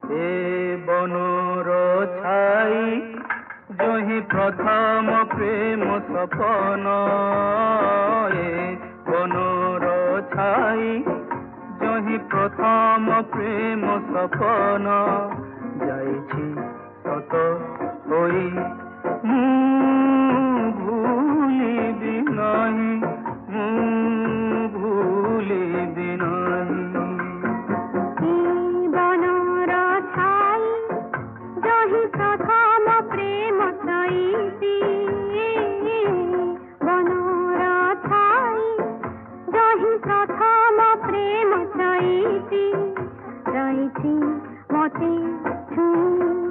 এ বনর ছাই যহি প্রথম প্রেম সপন, এ বনর ছাই যহি প্রথম প্রেম সপন, যাইছি সত হই মু ভুলিবি নাহি, মু ভুলিবি নাহি। বনর ছাই যহি প্রথম প্রেম সইছি, বনর ছাই যহি প্রথম প্রেম সইছি, যাইছি মতে ছুঁ